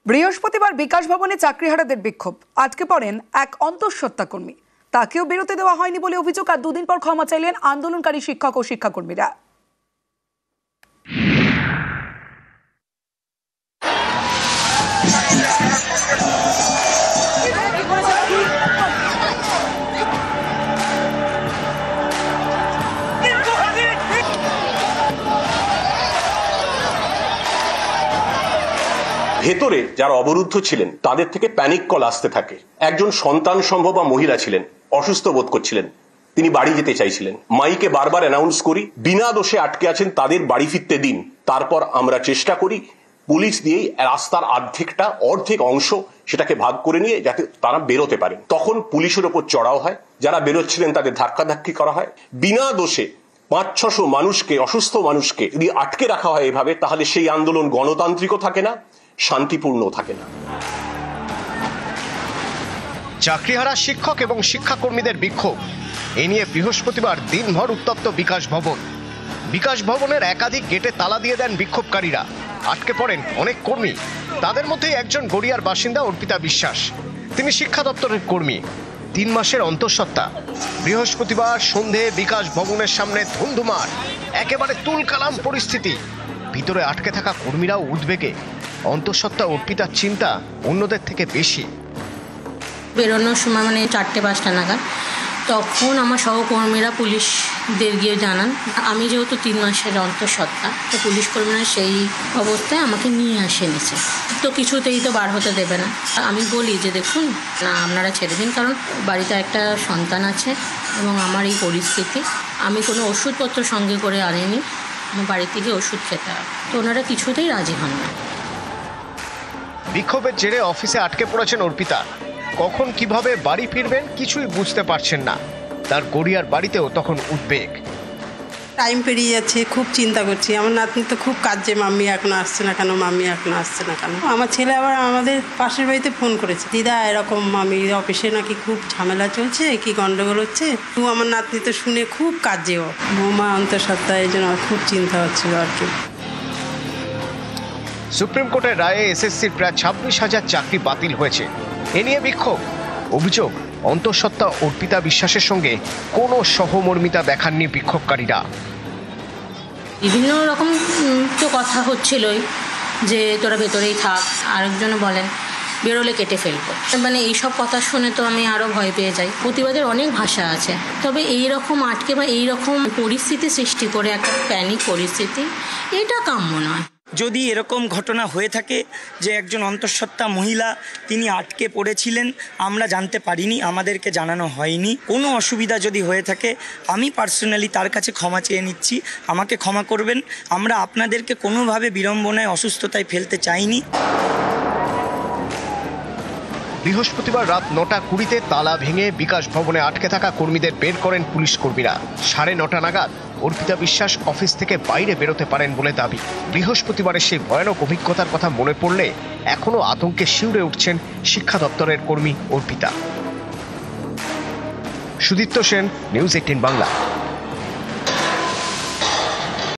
বৃহস্পতিবার বিকাশ ভবনে চাকরিহারাদের বিক্ষোভ। আটকে পড়েন এক অন্তঃসত্ত্বা কর্মী। তাকেও বেরোতে দেওয়া হয়নি বলে অভিযোগ। আর দুদিন পর ক্ষমা চাইলেন আন্দোলনকারী শিক্ষক ও শিক্ষাকর্মীরা। ভেতরে যারা অবরুদ্ধ ছিলেন তাদের থেকে প্যানিক কল আসতে থাকে। একজন সন্তান সম্ভবা মহিলা ছিলেন, অসুস্থ বোধ করছিলেন, তিনি বাড়ি যেতে চাইছিলেন। মাইকে বারবার অ্যানাউন্স করি বিনা দোষে আটকে আছেন তাদের বাড়ি ফিরতে দিন। তারপর আমরা চেষ্টা করি পুলিশ দিয়েই রাস্তার অর্ধেক অংশ সেটাকে ভাগ করে নিয়ে যাতে তারা বেরোতে পারেন। তখন পুলিশের ওপর চড়াও হয়, যারা বেরোচ্ছিলেন তাদের ধাক্কাধাক্কি করা হয়। বিনা দোষে 500-600 মানুষকে, অসুস্থ মানুষকে যদি আটকে রাখা হয় এভাবে, তাহলে সেই আন্দোলন গণতান্ত্রিকও থাকে না, শান্তিপূর্ণ থাকে না। চাকরিহারা শিক্ষক এবং শিক্ষাকর্মীদের বিক্ষোভ। এ নিয়ে বৃহস্পতিবার দিনভর উত্তপ্ত বিকাশ ভবন। বিকাশ ভবনের একাধিক গেটে তালা দিয়ে দেন বিক্ষোভকারীরা। আটকে পড়েন অনেক কর্মী। তাদের মধ্যে একজন গড়িয়ার বাসিন্দা অর্পিতা বিশ্বাস। তিনি শিক্ষা দপ্তরের কর্মী, 3 মাসের অন্তঃসত্ত্বা। বৃহস্পতিবার সন্ধে বিকাশ ভবনের সামনে ধুমধুমার, একেবারে তুলকালাম পরিস্থিতি। ভিতরে আটকে থাকা কর্মীরাও উদ্বেগে। অন্তঃসত্ত্বা অর্পিতার চিন্তা অন্যদের থেকে বেশি। বেরোনোর সময় 4টে-5টা নাগাদ তখন আমার সহকর্মীরা পুলিশদের গিয়ে জানান। আমি যেহেতু 3 মাসের অন্তঃসত্ত্বা, তো পুলিশ কর্মীরা সেই অবস্থায় আমাকে নিয়ে নিছে। তো কিছুতেই তো বার হতে দেবে না। আমি বলি যে দেখুন না, আপনারা ছেড়ে দিন, কারণ বাড়িতে একটা সন্তান আছে এবং আমার এই পরিস্থিতি, আমি কোনো ওষুধপত্র সঙ্গে করে আনিনি, আমার বাড়ি থেকে ওষুধ খেতে হবে। তো ওনারা কিছুতেই রাজি হন না। বিক্ষোভের জেরে অফিসে আটকে পড়েছেন অর্পিতা। কখন কিভাবে বাড়ি ফিরবেন কিছুই বুঝতে পারছেন না। তার গড়িয়ার বাড়িতেও তখন উদ্বেগ। টাইম পেরিয়ে যাচ্ছে, খুব চিন্তা করছি। আমার নাতনি তো খুব কাজে, মাম্মি এখনো আসছে না কেন, মাম্মি এখনো আসছে না কেন। আমার ছেলে আবার আমাদের পাশের বাড়িতে ফোন করেছে, দিদা এরকম মামির অফিসে নাকি খুব ঝামেলা চলছে, কি গন্ডগোল হচ্ছে। তো আমার নাতনি তো শুনে খুব কাজেও, বৌমা অন্তঃসত্ত্বা, এই জন্য খুব চিন্তা হচ্ছিল আর কি। সুপ্রিম কোর্টের রায়ে এসএসসির প্রায় 26,000 চাকরি বাতিল হয়েছে। এ নিয়ে বিক্ষোভ। অভিযোগ, অন্তঃসত্ত্বা অর্পিতা বিশ্বাসের সঙ্গে কোনো সহমর্মিতা দেখাননি বিক্ষোভকারীরা। বিভিন্ন রকম তো কথা হচ্ছিলই, যে তোরা ভেতরেই থাক, আরেকজনও বলেন বেরোলে কেটে ফেলবো। এইসব কথা শুনে তো আমি আরও ভয় পেয়ে যাই। প্রতিবাদের অনেক ভাষা আছে, তবে এই রকম আটকে বা এই রকম পরিস্থিতি সৃষ্টি করে একটা প্যানিক পরিস্থিতি, এটা কাম্য নয়। যদি এরকম ঘটনা হয়ে থাকে যে একজন অন্তঃসত্ত্বা মহিলা তিনি আটকে পড়েছিলেন, আমরা জানতে পারিনি, আমাদেরকে জানানো হয়নি, কোনো অসুবিধা যদি হয়ে থাকে, আমি পার্সোনালি তার কাছে ক্ষমা চেয়ে নিচ্ছি, আমাকে ক্ষমা করবেন। আমরা আপনাদেরকে কোনোভাবে বিড়ম্বনায়, অসুস্থতায় ফেলতে চাইনি। বৃহস্পতিবার রাত 9:20-তে তালা ভেঙে বিকাশ ভবনে আটকে থাকা কর্মীদের বের করেন পুলিশ কর্মীরা। 9:30 নাগাদ অর্পিতা বিশ্বাস অফিস থেকে বাইরে বেরোতে পারেন বলে দাবি। বৃহস্পতিবারের সেই ভয়ানক অভিজ্ঞতার কথা মনে পড়লে এখনো আতঙ্কে শিউরে উঠছেন শিক্ষা দপ্তরের কর্মী অর্পিতা। সুদীপ্ত সেন, নিউজ 18 বাংলা।